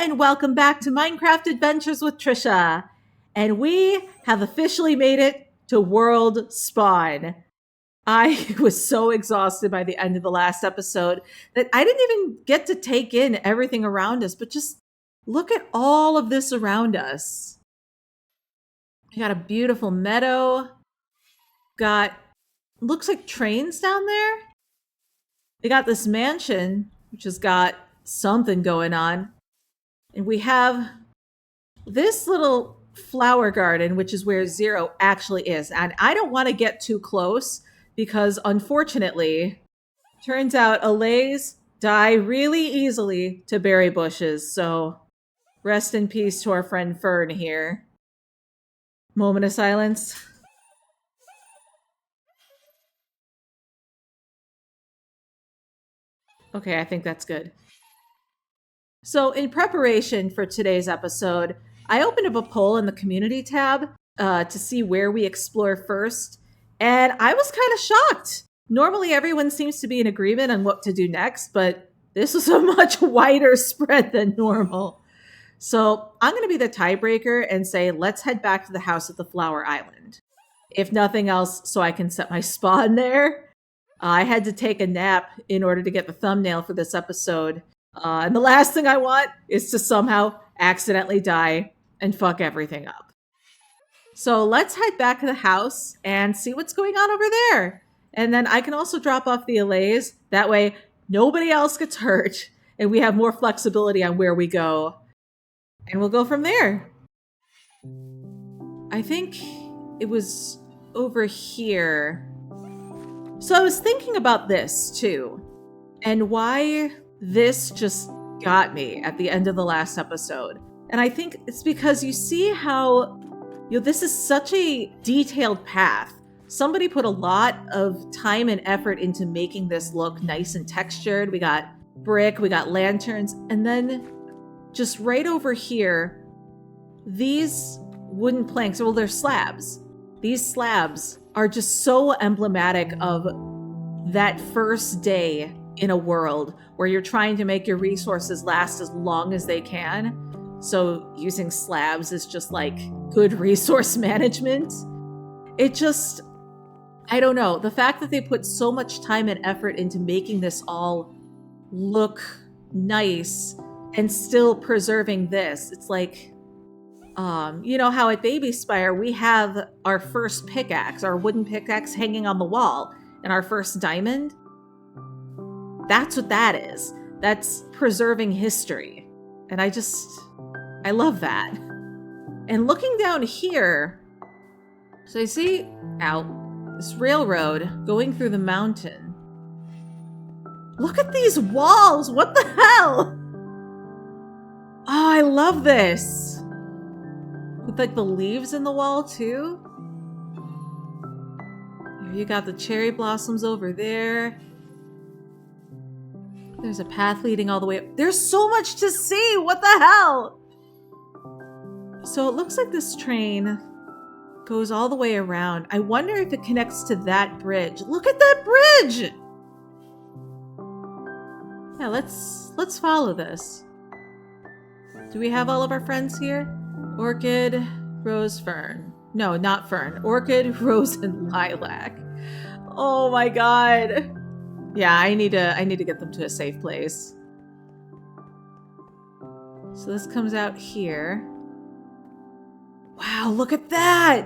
and welcome back to Minecraft Adventures with Tricia. And we have officially made it to World Spawn. I was so exhausted by the end of the last episode that I didn't even get to take in everything around us, but just look at all of this around us. We got a beautiful meadow. Got, looks like trains down there. We got this mansion, which has got something going on. And we have this little flower garden, which is where Zero actually is. And I don't want to get too close because, unfortunately, turns out allays die really easily to berry bushes. So rest in peace to our friend Fern here. Moment of silence. Okay, I think that's good. So in preparation for today's episode, I opened up a poll in the community tab to see where we explore first. And I was kind of shocked. Normally everyone seems to be in agreement on what to do next, but this was a much wider spread than normal. So I'm going to be the tiebreaker and say, let's head back to the house at the Flower Island. If nothing else, so I can set my spawn there. I had to take a nap in order to get the thumbnail for this episode. And the last thing I want is to somehow accidentally die and fuck everything up. So let's head back to the house and see what's going on over there. And then I can also drop off the allays. That way, nobody else gets hurt. And we have more flexibility on where we go. And we'll go from there. I think it was over here. So I was thinking about this too. And why this just got me at the end of the last episode. And I think it's because you see how, this is such a detailed path. Somebody put a lot of time and effort into making this look nice and textured. We got brick, we got lanterns, and then just right over here, these wooden planks, well, they're slabs. These slabs are just so emblematic of that first day in a world where you're trying to make your resources last as long as they can. So using slabs is just like good resource management. It just, I don't know. The fact that they put so much time and effort into making this all look nice and still preserving this. It's like, you know how at Baby Spire we have our first pickaxe, our wooden pickaxe hanging on the wall, and our first diamond? That's what that is. That's preserving history. And I love that. And looking down here, so I see this railroad going through the mountain. Look at these walls! What the hell? Oh, I love this. With like the leaves in the wall too. Here you got the cherry blossoms over there. There's a path leading all the way up. There's so much to see! What the hell? So it looks like this train goes all the way around. I wonder if it connects to that bridge. Look at that bridge! Yeah, let's follow this. Do we have all of our friends here? Orchid, Rose, Fern. No, not Fern. Orchid, Rose, and Lilac. Oh my god. Yeah, I need to get them to a safe place. So this comes out here. Wow, look at that!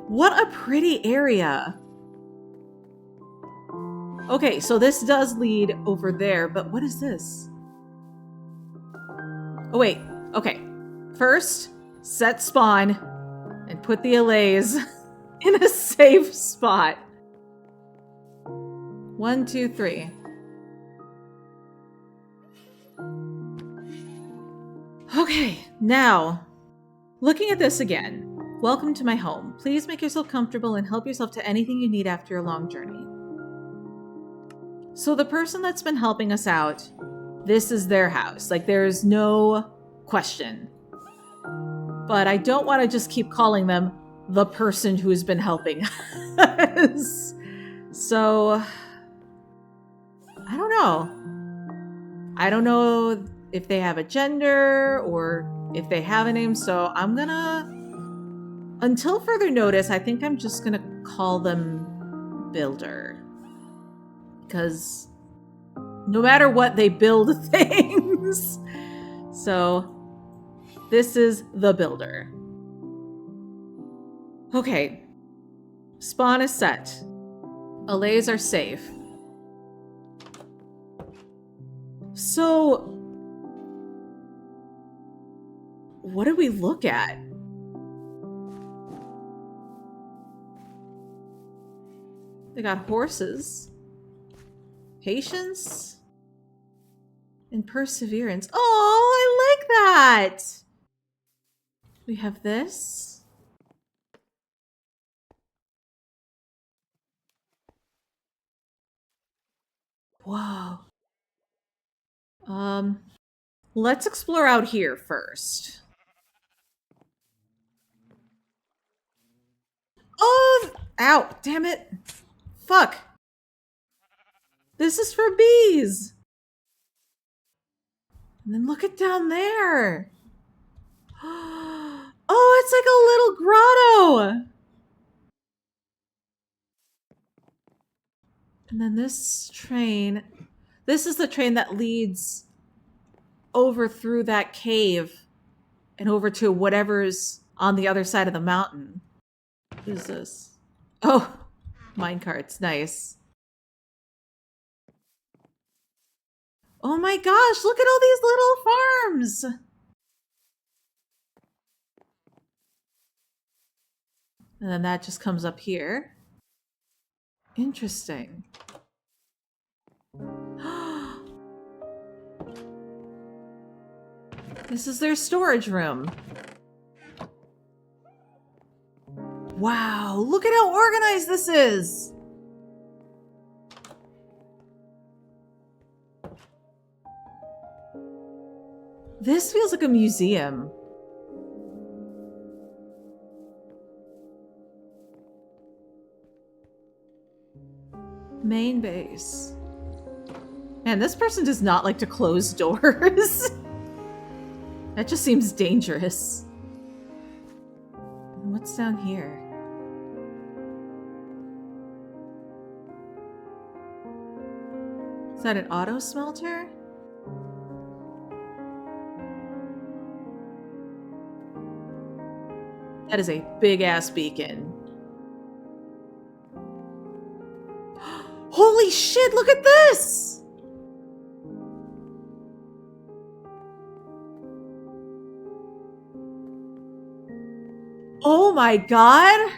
What a pretty area. Okay, so this does lead over there, but what is this? Oh wait, okay. First, set spawn and put the allays in a safe spot. 1, 2, 3. Okay, now, looking at this again. Welcome to my home. Please make yourself comfortable and help yourself to anything you need after a long journey. So the person that's been helping us out, this is their house. Like, there's no question. But I don't want to just keep calling them the person who's been helping us. So, I don't know if they have a gender or if they have a name. So I'm gonna, until further notice, I think I'm just gonna call them Builder. Because no matter what, they build things. So this is the Builder. Okay. Spawn is set. Allays are safe. So what do we look at? They got horses, patience, and perseverance. Oh, I like that. We have this. Whoa. Let's explore out here first. Oh, ow, damn it. Fuck. This is for bees. And then look at down there. Oh, it's like a little grotto. And then this train. This is the train that leads over through that cave and over to whatever's on the other side of the mountain. Who's this? Oh, minecarts. Nice. Oh my gosh, look at all these little farms. And then that just comes up here. Interesting. This is their storage room. Wow, look at how organized this is. This feels like a museum. Main base. Man, this person does not like to close doors. That just seems dangerous. What's down here? Is that an auto smelter? That is a big ass beacon. Holy shit, look at this! Oh my god!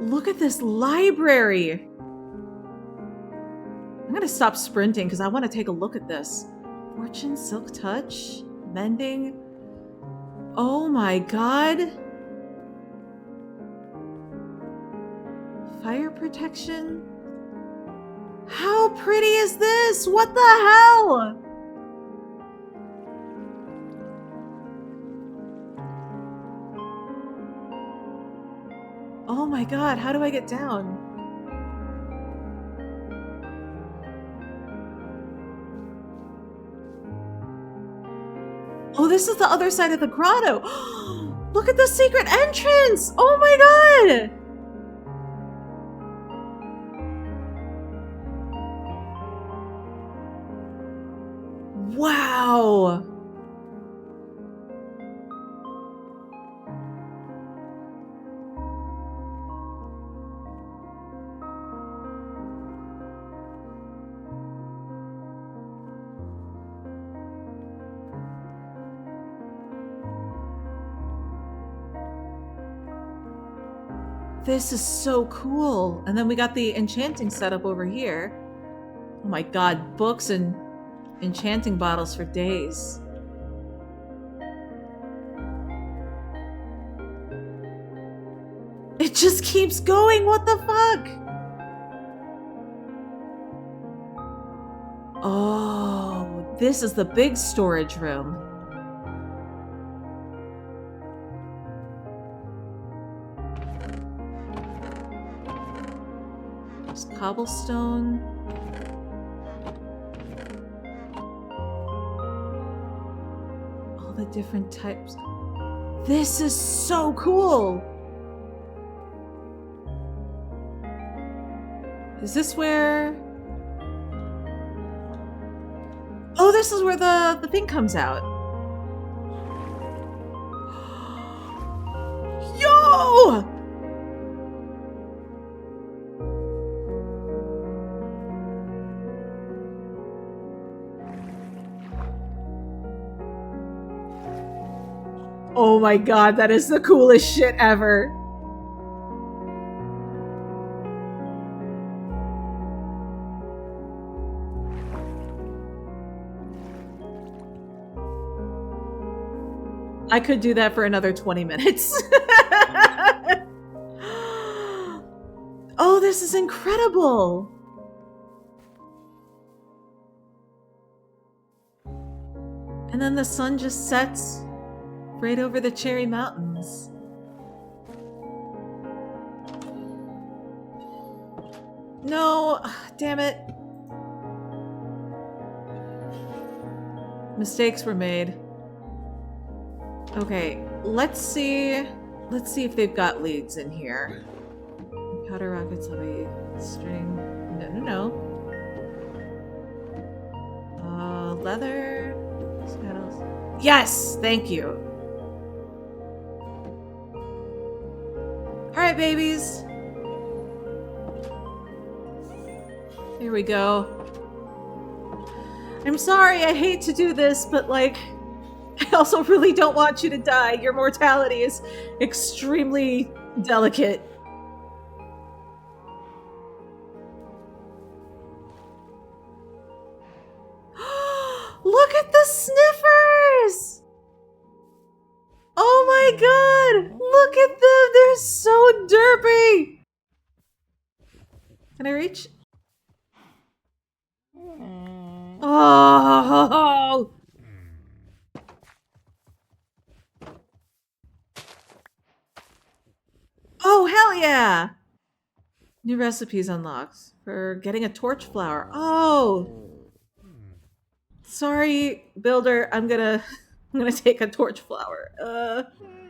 Look at this library! I'm gonna stop sprinting because I want to take a look at this. Fortune, Silk Touch, Mending. Oh my god! Fire protection? How pretty is this? What the hell? Oh my god, how do I get down? Oh, this is the other side of the grotto. Look at the secret entrance! Oh my god! Wow! This is so cool. And then we got the enchanting setup over here. Oh my god, books and enchanting bottles for days. It just keeps going, what the fuck? Oh, this is the big storage room. cobblestone. All the different types. This is so cool! Is this where... Oh, this is where the thing comes out. Yo! Oh my god, that is the coolest shit ever. I could do that for another 20 minutes. Oh, this is incredible. And then the sun just sets right over the Cherry Mountains. No, damn it. Mistakes were made. Okay, let's see if they've got leads in here. Powder rockets, heavy string. No. Leather. Metals. Yes, thank you. All right, babies. Here we go. I'm sorry, I hate to do this, but like, I also really don't want you to die. Your mortality is extremely delicate. Look at the sniffers! Oh my god! Look at them! They're so derpy! Can I reach? Oh! Oh, hell yeah! New recipes unlocked for getting a torch flower. Oh! Sorry, builder. I'm gonna take a torch flower.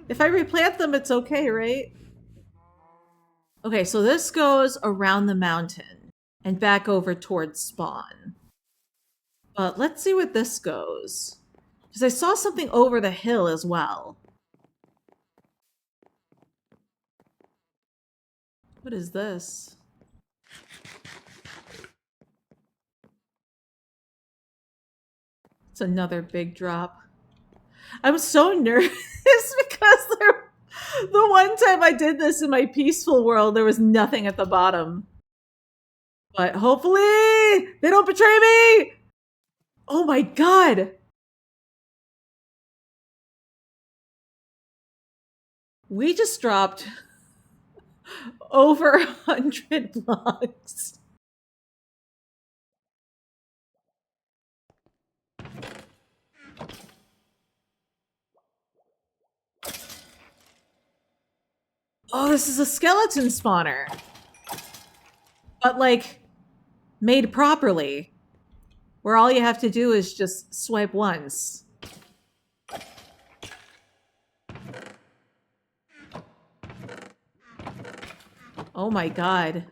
If I replant them, it's okay, right? Okay, so this goes around the mountain and back over towards spawn. But let's see what this goes. Because I saw something over the hill as well. What is this? It's another big drop. I'm so nervous because the one time I did this in my peaceful world, there was nothing at the bottom. But hopefully they don't betray me! Oh my god! We just dropped over 100 blocks. Oh, this is a skeleton spawner. But like, made properly. Where all you have to do is just swipe once. Oh my god.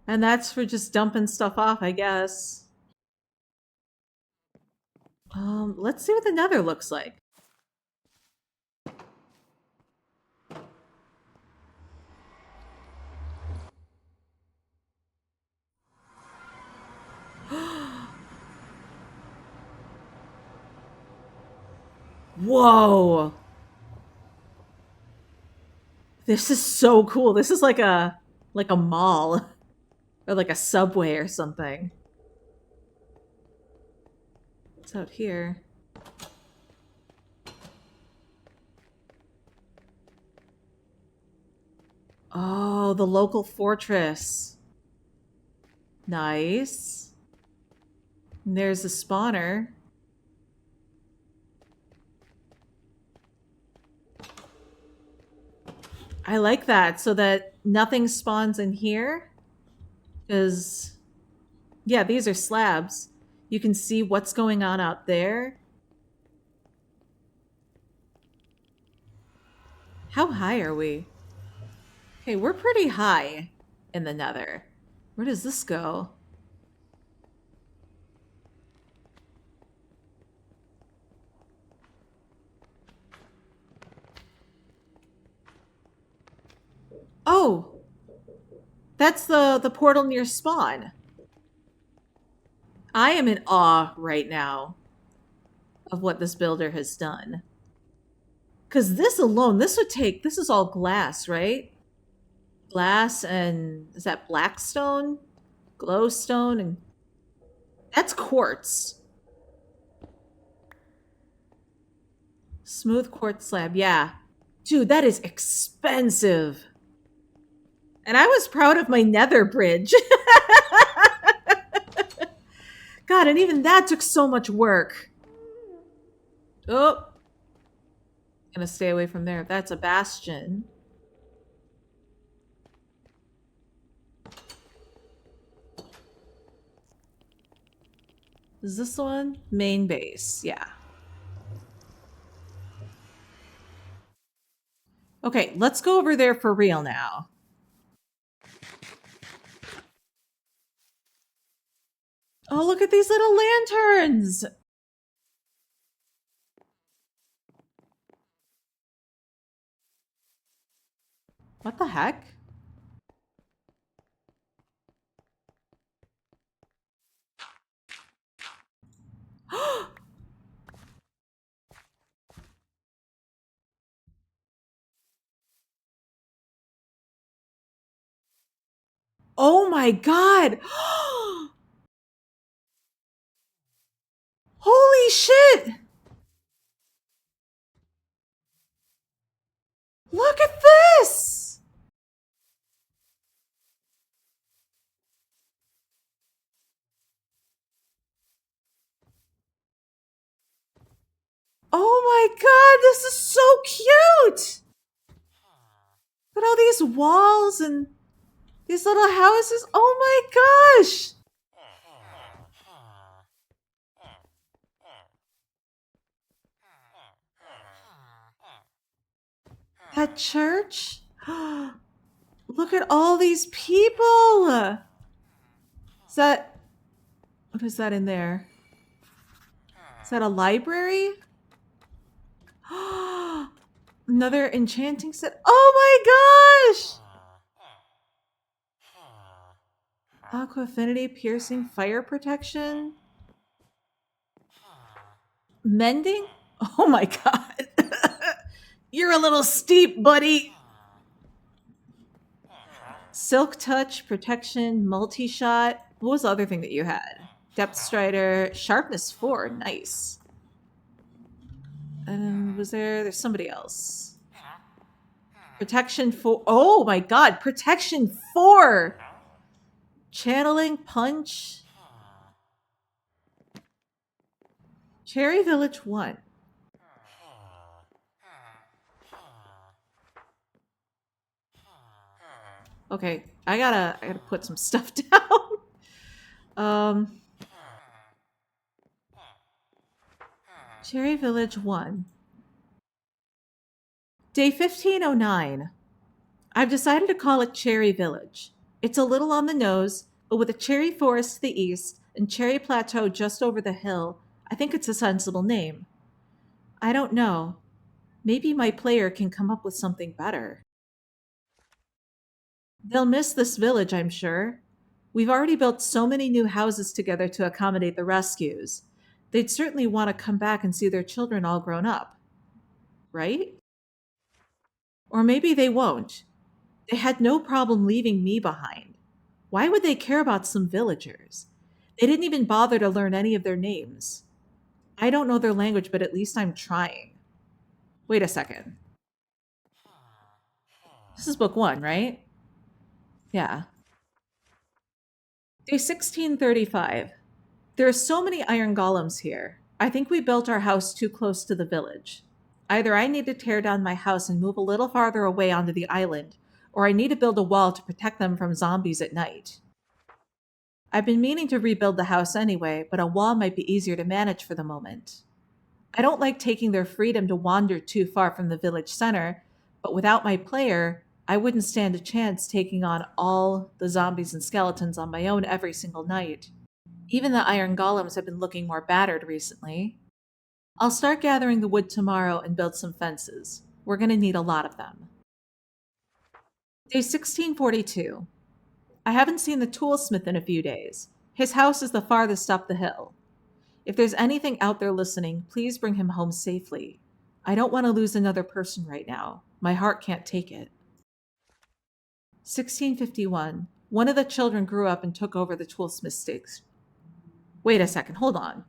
And that's for just dumping stuff off, I guess. Let's see what the Nether looks like. Whoa! This is so cool. This is like a mall or like a subway or something. What's out here? Oh, the local fortress. Nice. And there's the spawner. I like that, so that nothing spawns in here? Because, yeah, these are slabs. You can see what's going on out there. How high are we? Okay, we're pretty high in the Nether. Where does this go? Oh, that's the portal near spawn. I am in awe right now of what this builder has done. Because this alone, this is all glass, right? Glass and, is that blackstone? Glowstone? And that's quartz. Smooth quartz slab, yeah. Dude, that is expensive. And I was proud of my nether bridge. God, and even that took so much work. Oh. Gonna stay away from there. That's a bastion. Is this the one? Main base, yeah. Okay, let's go over there for real now. Oh, look at these little lanterns! What the heck? Oh my god! Holy shit! Look at this! Oh my god, this is so cute! Look at all these walls and these little houses. Oh my gosh! That church? Look at all these people! Is that... What is that in there? Is that a library? Another enchanting set. Oh my gosh! Aqua affinity, piercing, fire protection. Mending? Oh my god. You're a little steep, buddy. Silk touch, protection, multi-shot. What was the other thing that you had? Depth strider, sharpness 4. Nice. And there's somebody else. Protection 4. Oh my god, protection 4. Channeling, punch. Cherry Village 1. Okay, I gotta put some stuff down. Cherry Village 1. Day 1509. I've decided to call it Cherry Village. It's a little on the nose, but with a cherry forest to the east and cherry plateau just over the hill, I think it's a sensible name. I don't know. Maybe my player can come up with something better. They'll miss this village, I'm sure. We've already built so many new houses together to accommodate the rescues. They'd certainly want to come back and see their children all grown up. Right? Or maybe they won't. They had no problem leaving me behind. Why would they care about some villagers? They didn't even bother to learn any of their names. I don't know their language, but at least I'm trying. Wait a second. This is book 1, right? Yeah. Day 1635. There are so many iron golems here. I think we built our house too close to the village. Either I need to tear down my house and move a little farther away onto the island, or I need to build a wall to protect them from zombies at night. I've been meaning to rebuild the house anyway, but a wall might be easier to manage for the moment. I don't like taking their freedom to wander too far from the village center, but without my player, I wouldn't stand a chance taking on all the zombies and skeletons on my own every single night. Even the iron golems have been looking more battered recently. I'll start gathering the wood tomorrow and build some fences. We're going to need a lot of them. Day 1642. I haven't seen the toolsmith in a few days. His house is the farthest up the hill. If there's anything out there listening, please bring him home safely. I don't want to lose another person right now. My heart can't take it. 1651. One of the children grew up and took over the toolsmith stakes. Wait a second, hold on.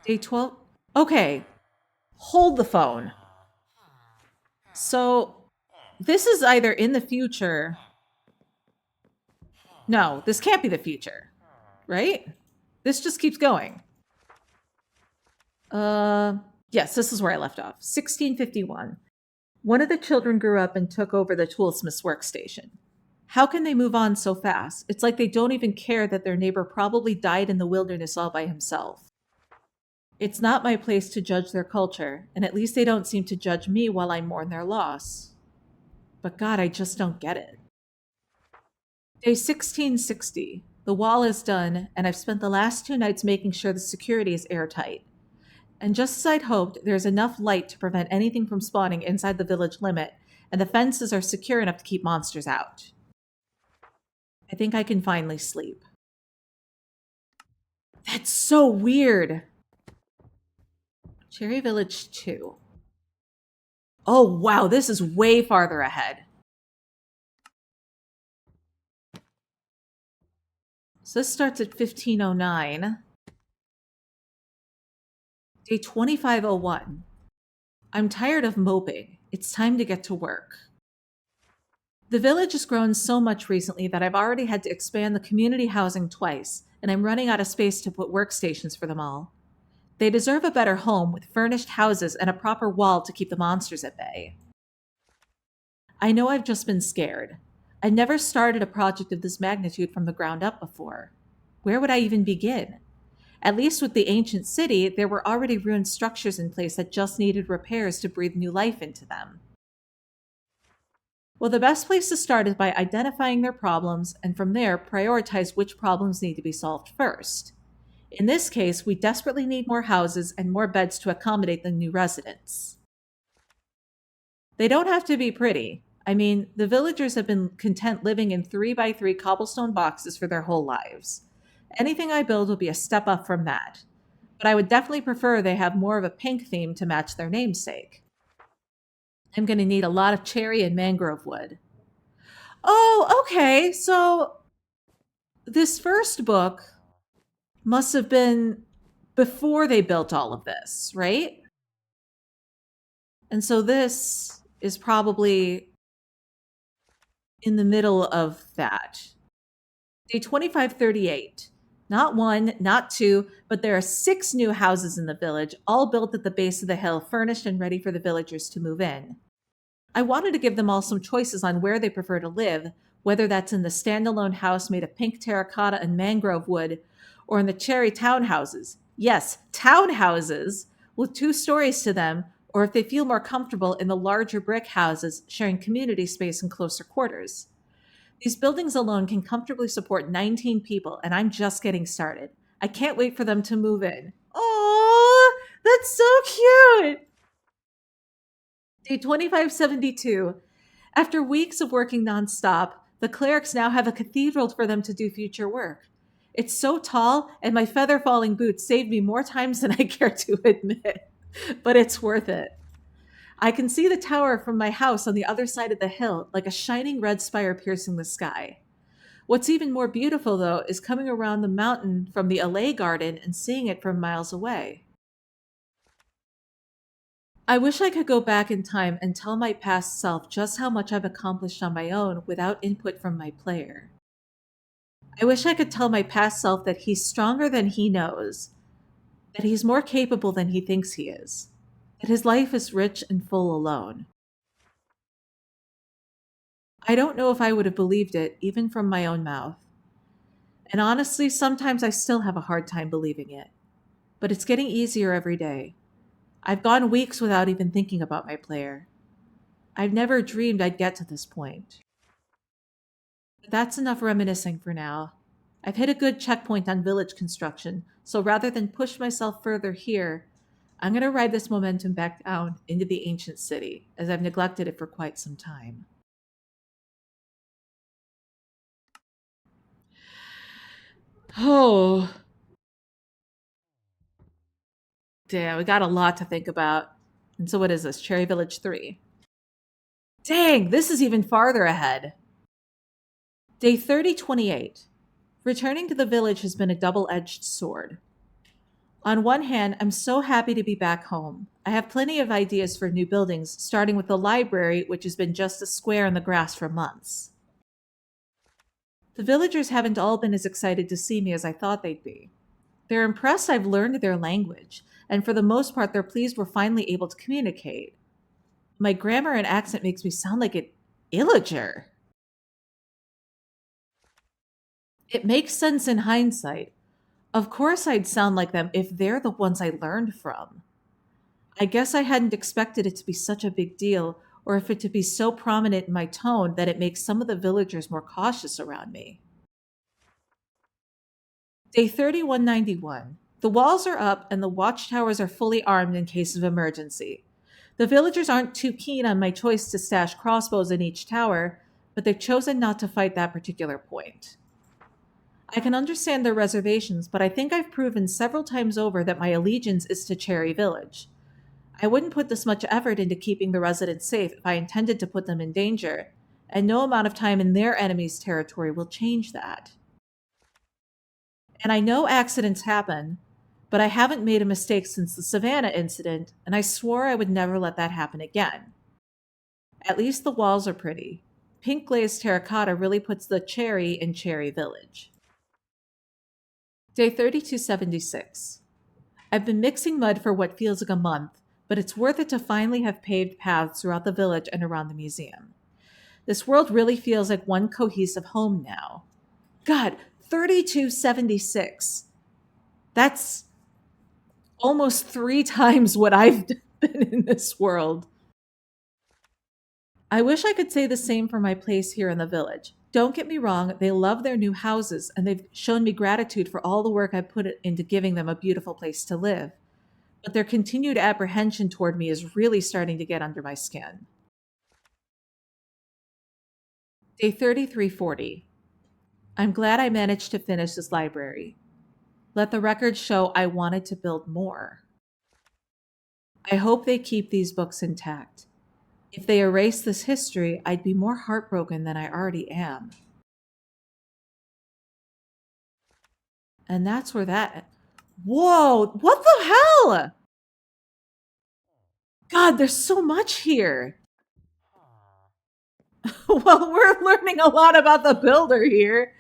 Day 12. Okay, hold the phone. So, this is either in the future. No, this can't be the future, right? This just keeps going. Yes, this is where I left off. 1651. One of the children grew up and took over the toolsmith's workstation. How can they move on so fast? It's like they don't even care that their neighbor probably died in the wilderness all by himself. It's not my place to judge their culture, and at least they don't seem to judge me while I mourn their loss. But God, I just don't get it. Day 1660. The wall is done, and I've spent the last 2 nights making sure the security is airtight. And just as I'd hoped, there's enough light to prevent anything from spawning inside the village limit, and the fences are secure enough to keep monsters out. I think I can finally sleep. That's so weird. Cherry Village 2. Oh, wow, this is way farther ahead. So this starts at 1509. Day 2501. I'm tired of moping. It's time to get to work. The village has grown so much recently that I've already had to expand the community housing twice, and I'm running out of space to put workstations for them all. They deserve a better home with furnished houses and a proper wall to keep the monsters at bay. I know I've just been scared. I never started a project of this magnitude from the ground up before. Where would I even begin? At least with the ancient city, there were already ruined structures in place that just needed repairs to breathe new life into them. Well, the best place to start is by identifying their problems, and from there, prioritize which problems need to be solved first. In this case, we desperately need more houses and more beds to accommodate the new residents. They don't have to be pretty. I mean, the villagers have been content living in 3x3 cobblestone boxes for their whole lives. Anything I build will be a step up from that. But I would definitely prefer they have more of a pink theme to match their namesake. I'm going to need a lot of cherry and mangrove wood. Oh, okay. So this first book must have been before they built all of this, right? And so this is probably in the middle of that. Day 2538. Not 1, not 2, but there are 6 new houses in the village, all built at the base of the hill, furnished and ready for the villagers to move in. I wanted to give them all some choices on where they prefer to live, whether that's in the standalone house made of pink terracotta and mangrove wood, or in the cherry townhouses. Yes, townhouses, with 2 stories to them, or if they feel more comfortable in the larger brick houses, sharing community space and closer quarters. These buildings alone can comfortably support 19 people, and I'm just getting started. I can't wait for them to move in. Oh, that's so cute! Day 2572. After weeks of working nonstop, the clerics now have a cathedral for them to do future work. It's so tall, and my feather falling boots saved me more times than I care to admit, but it's worth it. I can see the tower from my house on the other side of the hill, like a shining red spire piercing the sky. What's even more beautiful, though, is coming around the mountain from the Alley garden and seeing it from miles away. I wish I could go back in time and tell my past self just how much I've accomplished on my own without input from my player. I wish I could tell my past self that he's stronger than he knows, that he's more capable than he thinks he is, but his life is rich and full alone. I don't know if I would have believed it, even from my own mouth. And honestly, sometimes I still have a hard time believing it. But it's getting easier every day. I've gone weeks without even thinking about my player. I've never dreamed I'd get to this point. But that's enough reminiscing for now. I've hit a good checkpoint on village construction, so rather than push myself further here, I'm going to ride this momentum back down into the ancient city, as I've neglected it for quite some time. Oh, damn, we got a lot to think about. And so what is this? Cherry Village 3. Dang, this is even farther ahead. Day 3028. Returning to the village has been a double-edged sword. On one hand, I'm so happy to be back home. I have plenty of ideas for new buildings, starting with the library, which has been just a square in the grass for months. The villagers haven't all been as excited to see me as I thought they'd be. They're impressed I've learned their language, and for the most part, they're pleased we're finally able to communicate. My grammar and accent makes me sound like an illager. It makes sense in hindsight. Of course, I'd sound like them if they're the ones I learned from. I guess I hadn't expected it to be such a big deal, or if it to be so prominent in my tone that it makes some of the villagers more cautious around me. Day 3191. The walls are up and the watchtowers are fully armed in case of emergency. The villagers aren't too keen on my choice to stash crossbows in each tower, but they've chosen not to fight that particular point. I can understand their reservations, but I think I've proven several times over that my allegiance is to Cherry Village. I wouldn't put this much effort into keeping the residents safe if I intended to put them in danger, and no amount of time in their enemy's territory will change that. And I know accidents happen, but I haven't made a mistake since the Savannah incident, and I swore I would never let that happen again. At least the walls are pretty. Pink glazed terracotta really puts the cherry in Cherry Village. Day 3276. I've been mixing mud for what feels like a month, but it's worth it to finally have paved paths throughout the village and around the museum. This world really feels like one cohesive home now. God, 3276. That's almost 3 times what I've been in this world. I wish I could say the same for my place here in the village. Don't get me wrong, they love their new houses and they've shown me gratitude for all the work I put into giving them a beautiful place to live. But their continued apprehension toward me is really starting to get under my skin. Day 3340. I'm glad I managed to finish this library. Let the record show I wanted to build more. I hope they keep these books intact. If they erase this history, I'd be more heartbroken than I already am. And that's where that... Whoa! What the hell? God, there's so much here. Well, we're learning a lot about the builder here.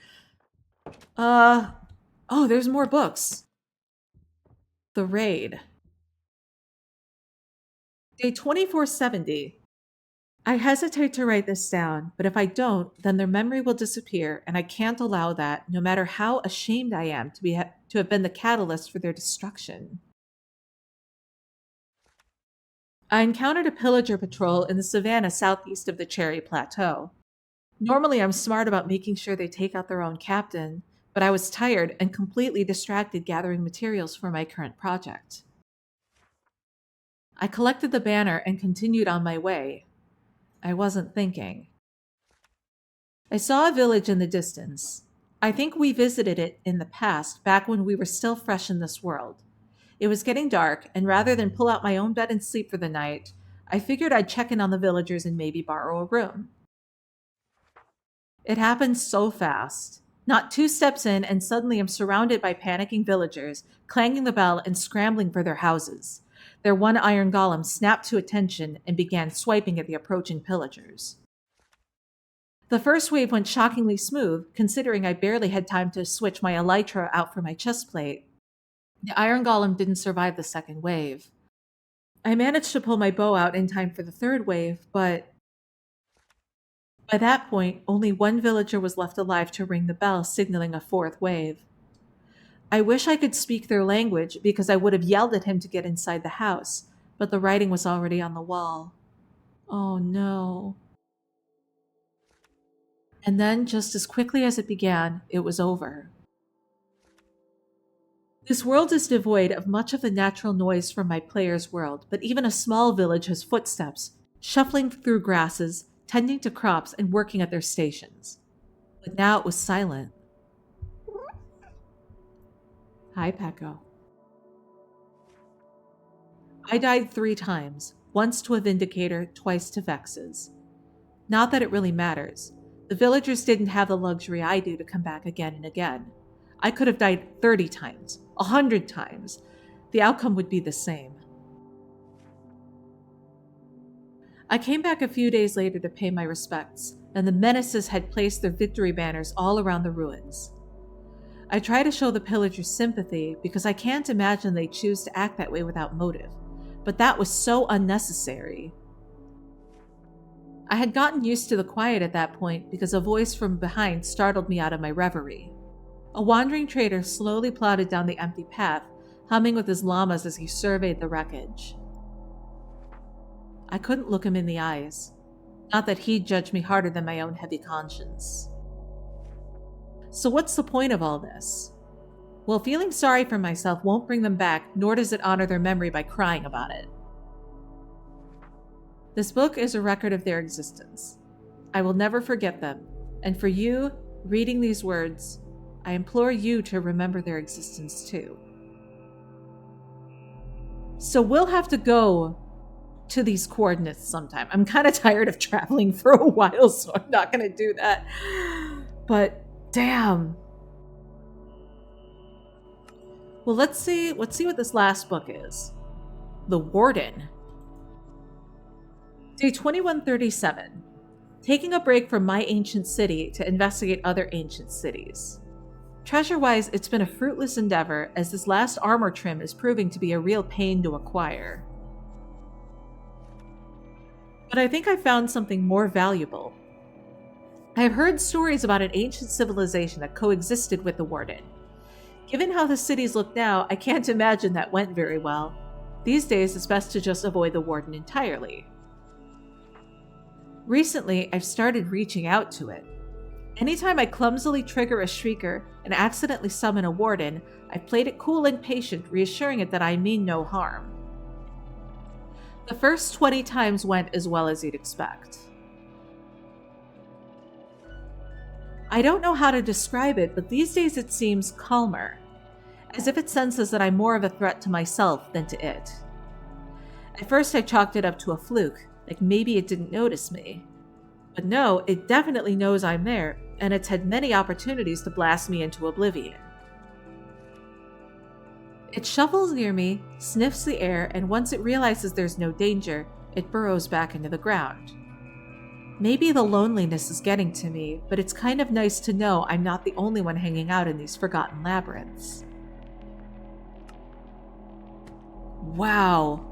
Oh, there's more books. The Raid. Day 2470. I hesitate to write this down, but if I don't, then their memory will disappear, and I can't allow that, no matter how ashamed I am to have been the catalyst for their destruction. I encountered a pillager patrol in the savannah southeast of the Cherry Plateau. Normally, I'm smart about making sure they take out their own captain, but I was tired and completely distracted gathering materials for my current project. I collected the banner and continued on my way. I wasn't thinking. I saw a village in the distance. I think we visited it in the past, back when we were still fresh in this world. It was getting dark, and rather than pull out my own bed and sleep for the night, I figured I'd check in on the villagers and maybe borrow a room. It happened so fast. Not 2 steps in, and suddenly I'm surrounded by panicking villagers, clanging the bell and scrambling for their houses. Their one iron golem snapped to attention and began swiping at the approaching pillagers. The first wave went shockingly smooth, considering I barely had time to switch my elytra out for my chest plate. The iron golem didn't survive the second wave. I managed to pull my bow out in time for the third wave, but by that point, only one villager was left alive to ring the bell, signaling a fourth wave. I wish I could speak their language because I would have yelled at him to get inside the house, but the writing was already on the wall. Oh no. And then, just as quickly as it began, it was over. This world is devoid of much of the natural noise from my player's world, but even a small village has footsteps, shuffling through grasses, tending to crops, and working at their stations. But now it was silent. Hi, Pecco. I died 3 times, once to a Vindicator, twice to Vexes. Not that it really matters. The villagers didn't have the luxury I do to come back again and again. I could have died 30 times, 100 times. The outcome would be the same. I came back a few days later to pay my respects, and the menaces had placed their victory banners all around the ruins. I try to show the pillagers sympathy because I can't imagine they choose to act that way without motive, but that was so unnecessary. I had gotten used to the quiet at that point because a voice from behind startled me out of my reverie. A wandering trader slowly plodded down the empty path, humming with his llamas as he surveyed the wreckage. I couldn't look him in the eyes. Not that he'd judge me harder than my own heavy conscience. So what's the point of all this? Well, feeling sorry for myself won't bring them back, nor does it honor their memory by crying about it. This book is a record of their existence. I will never forget them, and for you, reading these words, I implore you to remember their existence too. So we'll have to go to these coordinates sometime. I'm kind of tired of traveling for a while, so I'm not going to do that. But damn. Well, let's see what this last book is. The Warden. Day 2137. Taking a break from my ancient city to investigate other ancient cities. Treasure-wise, it's been a fruitless endeavor, as this last armor trim is proving to be a real pain to acquire. But I think I found something more valuable. I have heard stories about an ancient civilization that coexisted with the Warden. Given how the cities look now, I can't imagine that went very well. These days, it's best to just avoid the Warden entirely. Recently, I've started reaching out to it. Anytime I clumsily trigger a Shrieker and accidentally summon a Warden, I've played it cool and patient, reassuring it that I mean no harm. The first 20 times went as well as you'd expect. I don't know how to describe it, but these days it seems calmer, as if it senses that I'm more of a threat to myself than to it. At first I chalked it up to a fluke, like maybe it didn't notice me. But no, it definitely knows I'm there, and it's had many opportunities to blast me into oblivion. It shuffles near me, sniffs the air, and once it realizes there's no danger, it burrows back into the ground. Maybe the loneliness is getting to me, but it's kind of nice to know I'm not the only one hanging out in these forgotten labyrinths. Wow.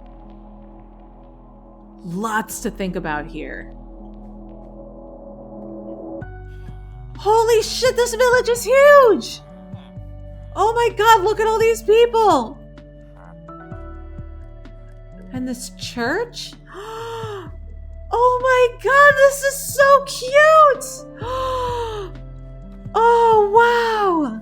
Lots to think about here. Holy shit, this village is huge! Oh my god, look at all these people! And this church? Oh my god, this is so cute! Oh wow!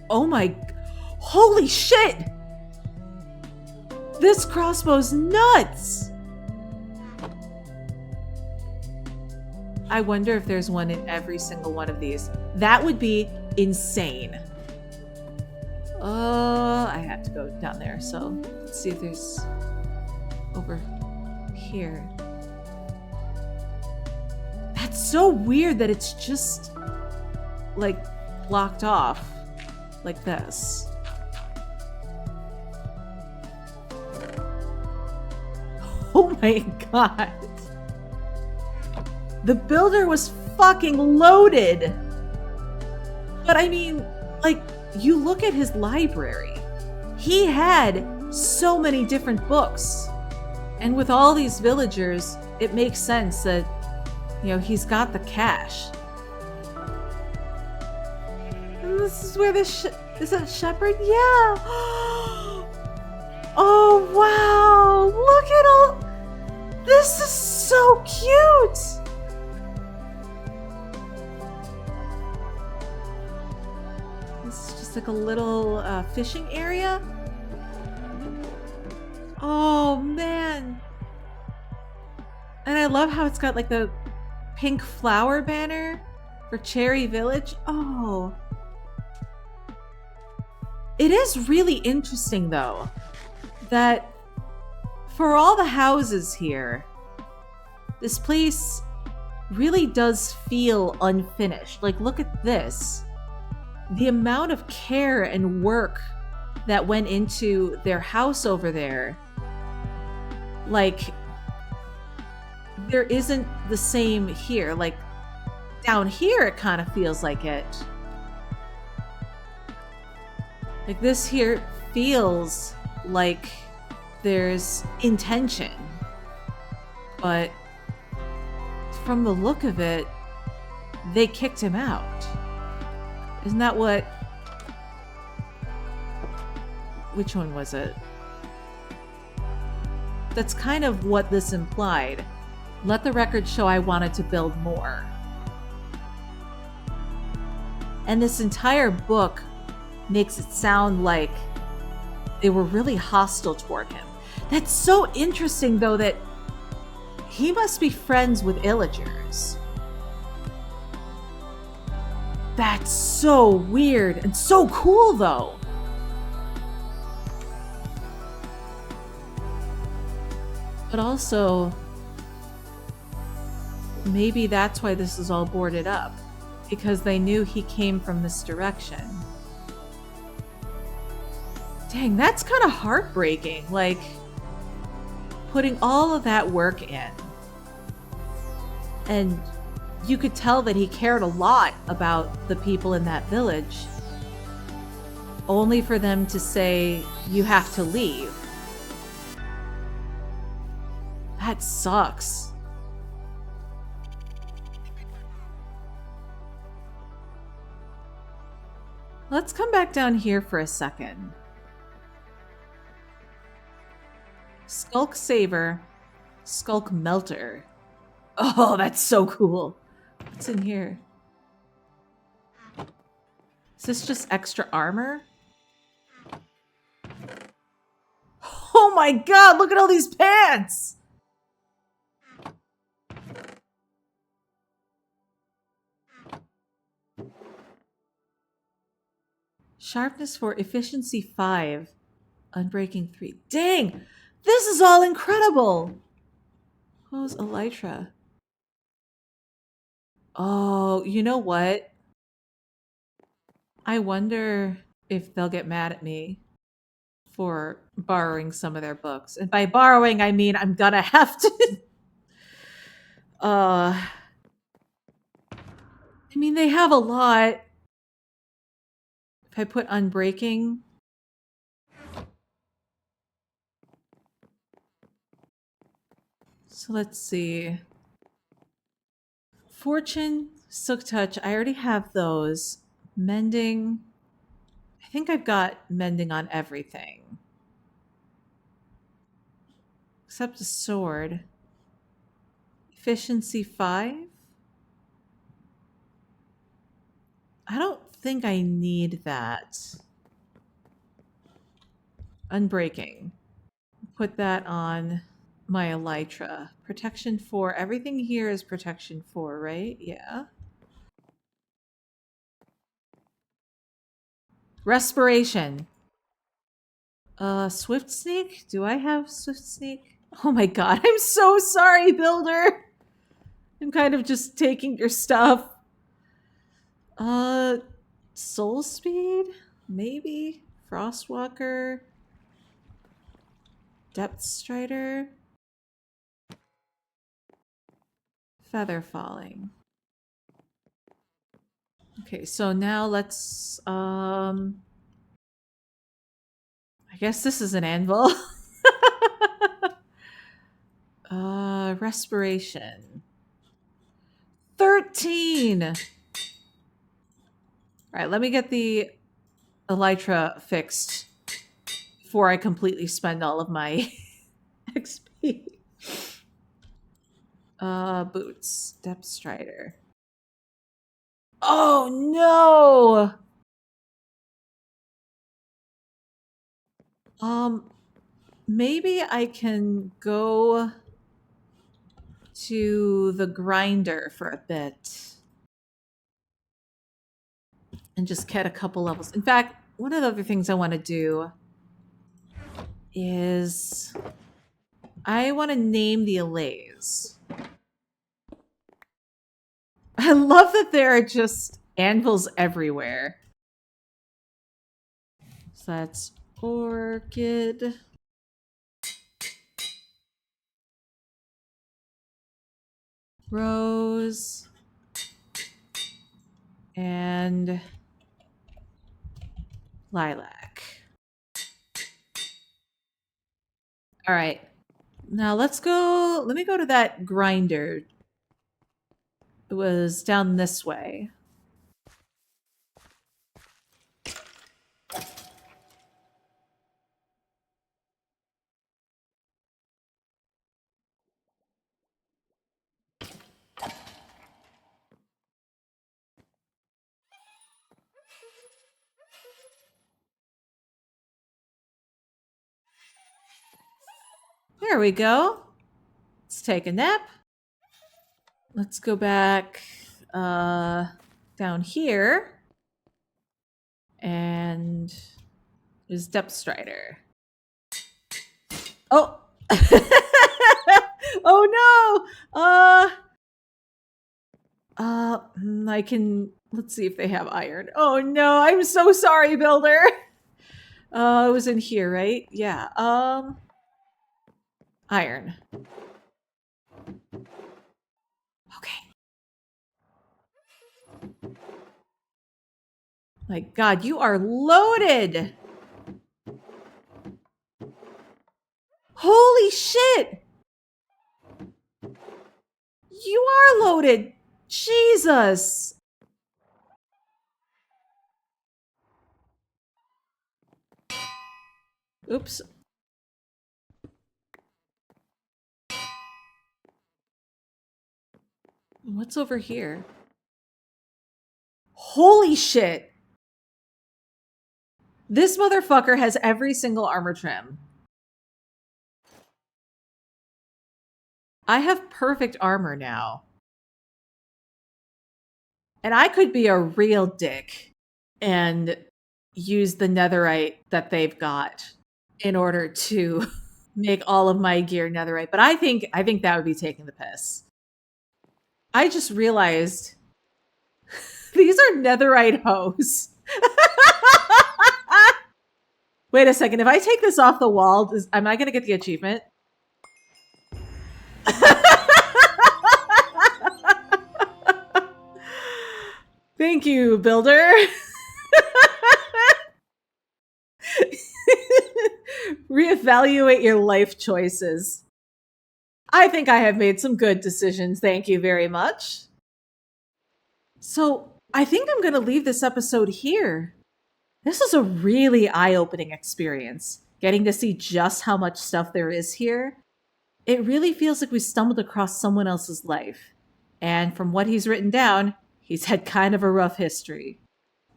Oh my... Holy shit! This crossbow's nuts! I wonder if there's one in every single one of these. That would be insane. I have to go down there, so let's see if there's... over here. That's so weird that it's just... like... blocked off like this. Oh my god. The builder was fucking loaded. But I mean, like, you look at his library. He had so many different books. And with all these villagers, it makes sense that, you know, he's got the cash. And this is where is that shepherd? Yeah. Oh, wow. Look at all. This is so cute. This is just like a little fishing area. Oh, man. And I love how it's got like the pink flower banner for Cherry Village. Oh. It is really interesting, though, that for all the houses here, this place really does feel unfinished. Like, look at this. The amount of care and work that went into their house over there, like, there isn't the same here. Like, down here, it kind of feels like it. Like, this here feels like there's intention. But from the look of it, they kicked him out. Isn't that what... Which one was it? That's kind of what this implied. Let the record show I wanted to build more. And this entire book makes it sound like they were really hostile toward him. That's so interesting, though, that he must be friends with illagers. That's so weird and so cool, though. But also, maybe that's why this is all boarded up. Because they knew he came from this direction. Dang, that's kind of heartbreaking. Like, putting all of that work in. And you could tell that he cared a lot about the people in that village. Only for them to say, you have to leave. That sucks. Let's come back down here for a second. Skulk Saver, Skulk Melter. Oh, that's so cool. What's in here? Is this just extra armor? Oh my god, look at all these pants! Sharpness 4, Efficiency 5, Unbreaking 3. Dang! This is all incredible! Who's Elytra? Oh, you know what? I wonder if they'll get mad at me for borrowing some of their books. And by borrowing, I mean I'm gonna have to... I mean, they have a lot. If I put Unbreaking... So let's see. Fortune, Silk Touch, I already have those. Mending. I think I've got Mending on everything. Except a sword. Efficiency 5? I don't think I need that. Unbreaking. Put that on my Elytra. Protection 4. Everything here is protection 4, right? Yeah. Respiration. Swift Sneak? Do I have Swift Sneak? Oh my god, I'm so sorry, Builder! I'm kind of just taking your stuff. Soul Speed? Maybe? Frostwalker? Depth Strider? Feather Falling. Okay, so now let's I guess this is an anvil. Respiration. 13! Alright, let me get the elytra fixed before I completely spend all of my XP. Boots. Depth Strider. Oh no! Maybe I can go to the grinder for a bit and just get a couple levels. In fact, one of the other things I want to do is I want to name the allays. I love that there are just anvils everywhere. So that's orchid. Rose. And lilac. All right. Now let's go. Let me go to that grinder. It was down this way. There we go. Let's take a nap. Let's go back down here. And there's Depth Strider. Oh! Oh no! I can... Let's see if they have iron. Oh no, I'm so sorry, builder! It was in here, right? Yeah, iron. Okay. My god, you are loaded! Holy shit! You are loaded! Jesus! Oops. What's over here? Holy shit! This motherfucker has every single armor trim. I have perfect armor now. And I could be a real dick and use the netherite that they've got in order to make all of my gear netherite. But I think that would be taking the piss. I just realized these are netherite hoes. Wait a second. If I take this off the wall, am I going to get the achievement? Thank you, builder. Reevaluate your life choices. I think I have made some good decisions. Thank you very much. So I think I'm going to leave this episode here. This was a really eye-opening experience, getting to see just how much stuff there is here. It really feels like we stumbled across someone else's life. And from what he's written down, he's had kind of a rough history.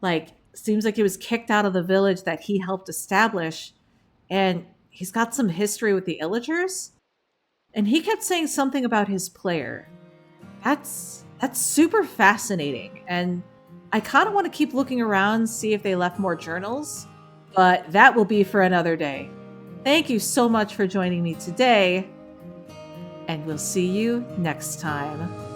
Like, seems like he was kicked out of the village that he helped establish, and he's got some history with the Illagers. And he kept saying something about his player. That's super fascinating, and I kind of want to keep looking around, see if they left more journals, but that will be for another day. Thank you so much for joining me today, and we'll see you next time.